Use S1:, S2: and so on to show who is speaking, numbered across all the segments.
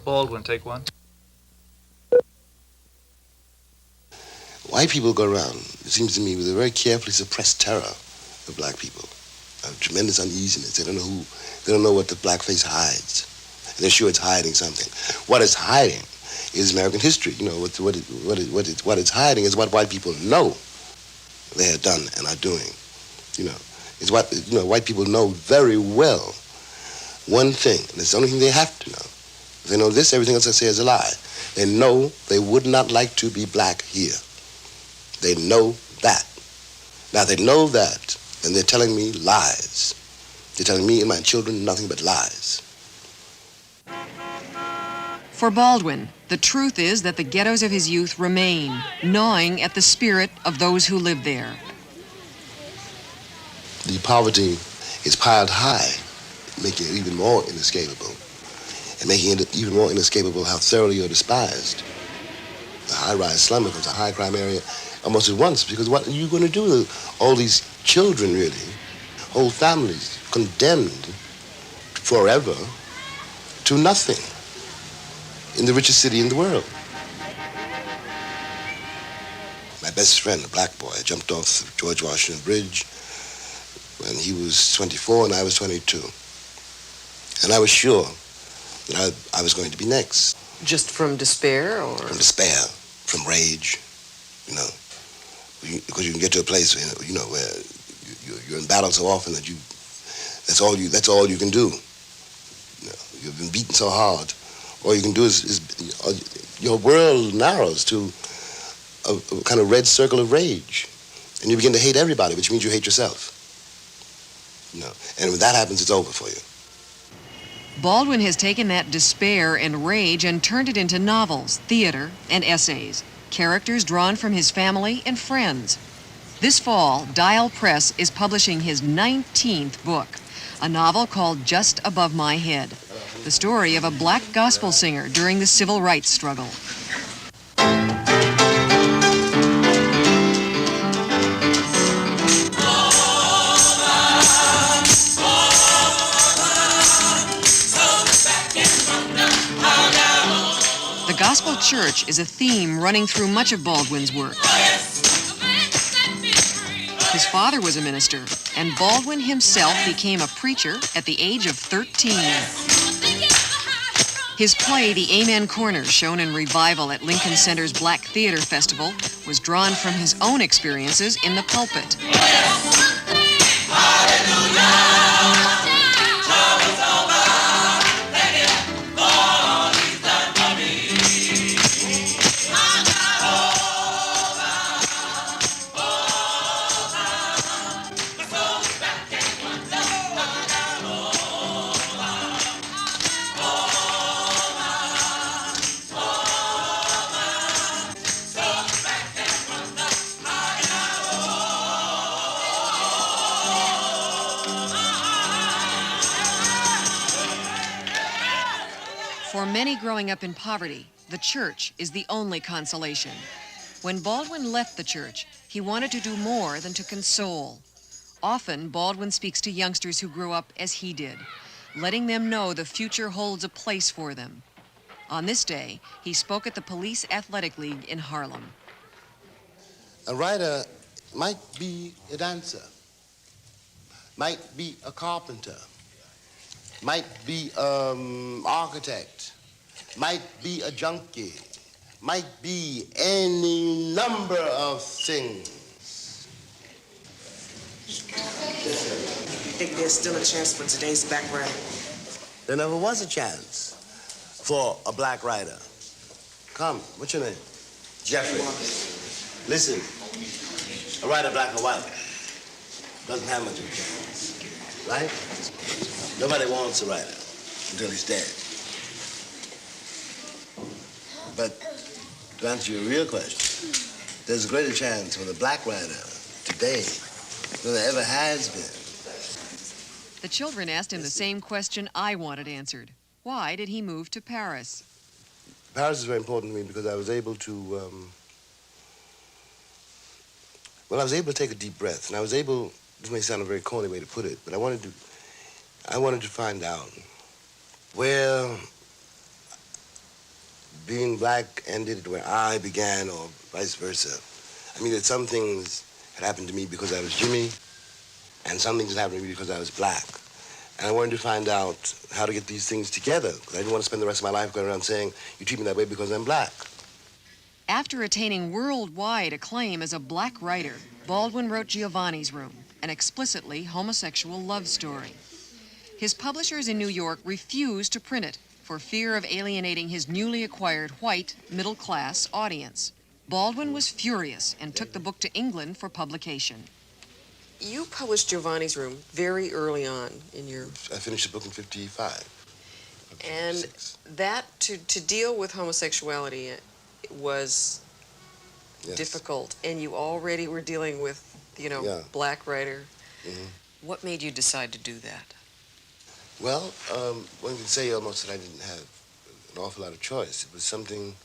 S1: Baldwin, take one.
S2: White people go around, it seems to me, with a very carefully suppressed terror of black people, a tremendous uneasiness. They don't know what the blackface hides. And they're sure it's hiding something. What it's hiding is American history. You know, what it's hiding is what white people know they have done and are doing. You know, it's what, you know, white people know very well one thing, and it's the only thing they have to know. If they know this, everything else I say is a lie. They know they would not like to be black here. They know that. Now they know that, and they're telling me lies. They're telling me and my children nothing but lies.
S3: For Baldwin, the truth is that the ghettos of his youth remain, gnawing at the spirit of those who live there.
S2: The poverty is piled high, making it even more inescapable, and making it even more inescapable how thoroughly you're despised. The high-rise slum becomes a high-crime area almost at once, because what are you going to do with all these children, really, whole families condemned forever to nothing in the richest city in the world? My best friend, a black boy, jumped off the George Washington Bridge when he was 24 and I was 22. And I was sure that I was going to be next.
S3: Just from despair, or?
S2: From despair, from rage, you know. Because you can get to a place, you know, where you're in battle so often that that's all you can do. You know, you've been beaten so hard. All you can do is your world narrows to a kind of red circle of rage. And you begin to hate everybody, which means you hate yourself. You know, and when that happens, it's over for you.
S3: Baldwin has taken that despair and rage and turned it into novels, theater, and essays. Characters drawn from his family and friends. This fall, Dial Press is publishing his 19th book, a novel called Just Above My Head, the story of a black gospel singer during the civil rights struggle. The gospel church is a theme running through much of Baldwin's work. His father was a minister, and Baldwin himself became a preacher at the age of 13. His play, The Amen Corner, shown in revival at Lincoln Center's Black Theater Festival, was drawn from his own experiences in the pulpit. For many growing up in poverty, the church is the only consolation. When Baldwin left the church, he wanted to do more than to console. Often, Baldwin speaks to youngsters who grew up as he did, letting them know the future holds a place for them. On this day, he spoke at the Police Athletic League in Harlem.
S2: A writer might be a dancer, might be a carpenter, might be an architect, might be a junkie, might be any number of things.
S4: I think there's still a chance for today's black writer.
S2: There never was a chance for a black writer. Come, what's your name? Jeffrey. Listen, a writer, black or white, doesn't have much of a chance, right? Nobody wants a writer until he's dead. But to answer your real question, there's a greater chance for the black writer today than there ever has been.
S3: The children asked him the same question I wanted answered. Why did he move to Paris?
S2: Paris is very important to me because I was able to, I was able to take a deep breath, and I was able, this may sound a very corny way to put it, but I wanted to find out where being black ended where I began, or vice versa. I mean, that some things had happened to me because I was Jimmy, and some things had happened to me because I was black. And I wanted to find out how to get these things together, because I didn't want to spend the rest of my life going around saying, you treat me that way because I'm black.
S3: After attaining worldwide acclaim as a black writer, Baldwin wrote Giovanni's Room, an explicitly homosexual love story. His publishers in New York refused to print it for fear of alienating his newly acquired white, middle-class audience. Baldwin was furious and took the book to England for publication.
S4: You published Giovanni's Room very early on in your...
S2: I finished the book in 55.
S4: And
S2: 56.
S4: that, to deal with homosexuality was
S2: Yes.
S4: difficult, and you already were dealing with,
S2: Yeah.
S4: black writer.
S2: Mhm.
S4: What made you decide to do that?
S2: Well, one can say almost that I didn't have an awful lot of choice. It was something,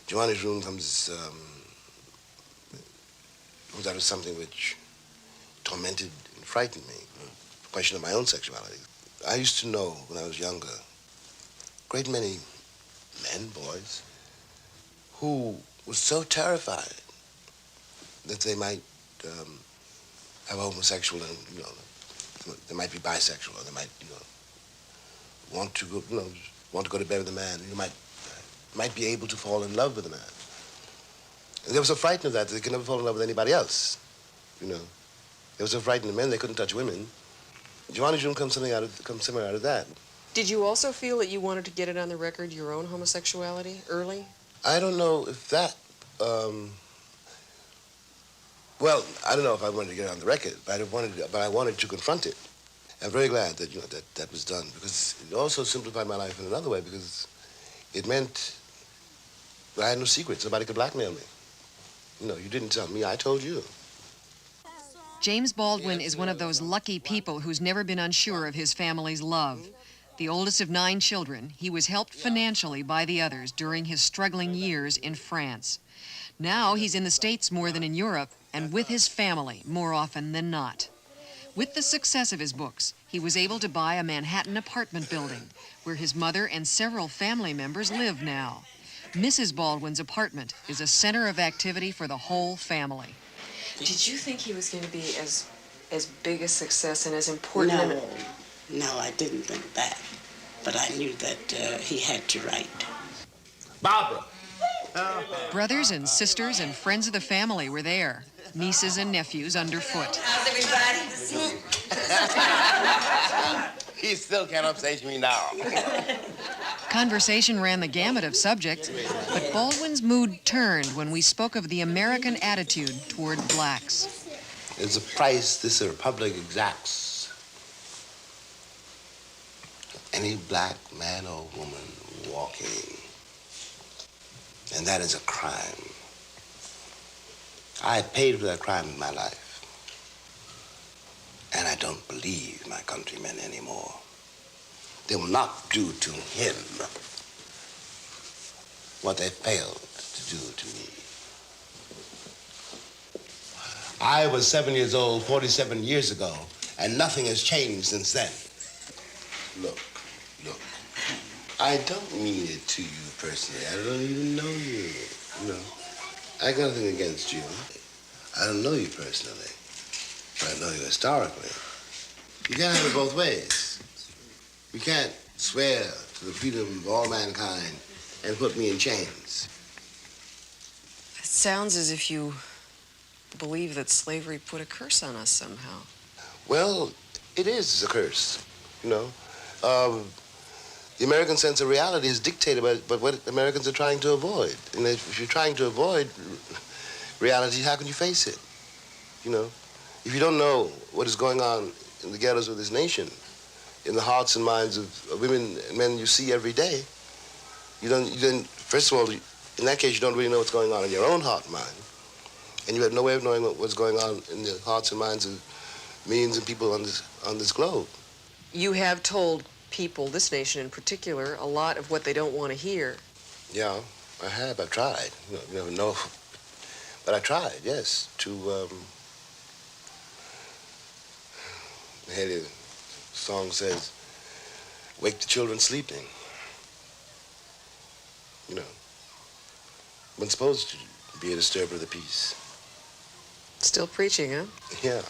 S2: Giovanni's Room comes out of something which tormented and frightened me, the question of my own sexuality. I used to know when I was younger, a great many men, boys, who were so terrified that they might have a homosexual, and they might be bisexual, or they might, want to go to bed with a man. You might be able to fall in love with a man. And they were so frightened of that they could never fall in love with anybody else. They were so frightened of men they couldn't touch women. Giovanni's Room comes somewhere out of that.
S4: Did you also feel that you wanted to get it on the record, your own homosexuality, early?
S2: I don't know if that. Well, I don't know if I wanted to get it on the record, but I wanted to confront it. I'm very glad that that was done, because it also simplified my life in another way, because it meant that I had no secrets. Nobody could blackmail me. You didn't tell me, I told you.
S3: James Baldwin is one of those lucky people who's never been unsure of his family's love. The oldest of 9 children, he was helped financially by the others during his struggling years in France. Now he's in the States more than in Europe, and with his family more often than not. With the success of his books, he was able to buy a Manhattan apartment building where his mother and several family members live now. Mrs. Baldwin's apartment is a center of activity for the whole family.
S4: Did you think he was going to be as big a success and as important?
S1: No, I didn't think that. But I knew that he had to write.
S2: Barbara!
S3: Brothers and sisters and friends of the family were there. Nieces and nephews underfoot.
S1: How's everybody?
S2: He still can't upstage me now.
S3: Conversation ran the gamut of subjects, but Baldwin's mood turned when we spoke of the American attitude toward blacks.
S2: There's a price this republic exacts. Any black man or woman walking. And that is a crime. I paid for that crime in my life. And I don't believe my countrymen anymore. They will not do to him what they failed to do to me. I was 7 years old 47 years ago, and nothing has changed since then. Look. I don't mean it to you personally. I don't even know you. I got nothing against you. I don't know you personally, but I know you historically. You can't have it both ways. You can't swear to the freedom of all mankind and put me in chains.
S4: It sounds as if you believe that slavery put a curse on us somehow.
S2: Well, it is a curse, The American sense of reality is dictated by what Americans are trying to avoid. And if you're trying to avoid reality, how can you face it? If you don't know what is going on in the ghettos of this nation, in the hearts and minds of women and men you see every day, you don't, first of all, in that case, you don't really know what's going on in your own heart and mind. And you have no way of knowing what's going on in the hearts and minds of millions of people on this globe.
S4: You have told people, this nation in particular, a lot of what they don't want to hear.
S2: Yeah, I have. I've tried. You never know. But I tried, yes, to, the song says, wake the children sleeping. You know, wasn't supposed to be a disturber of the peace.
S4: Still preaching, huh?
S2: Yeah.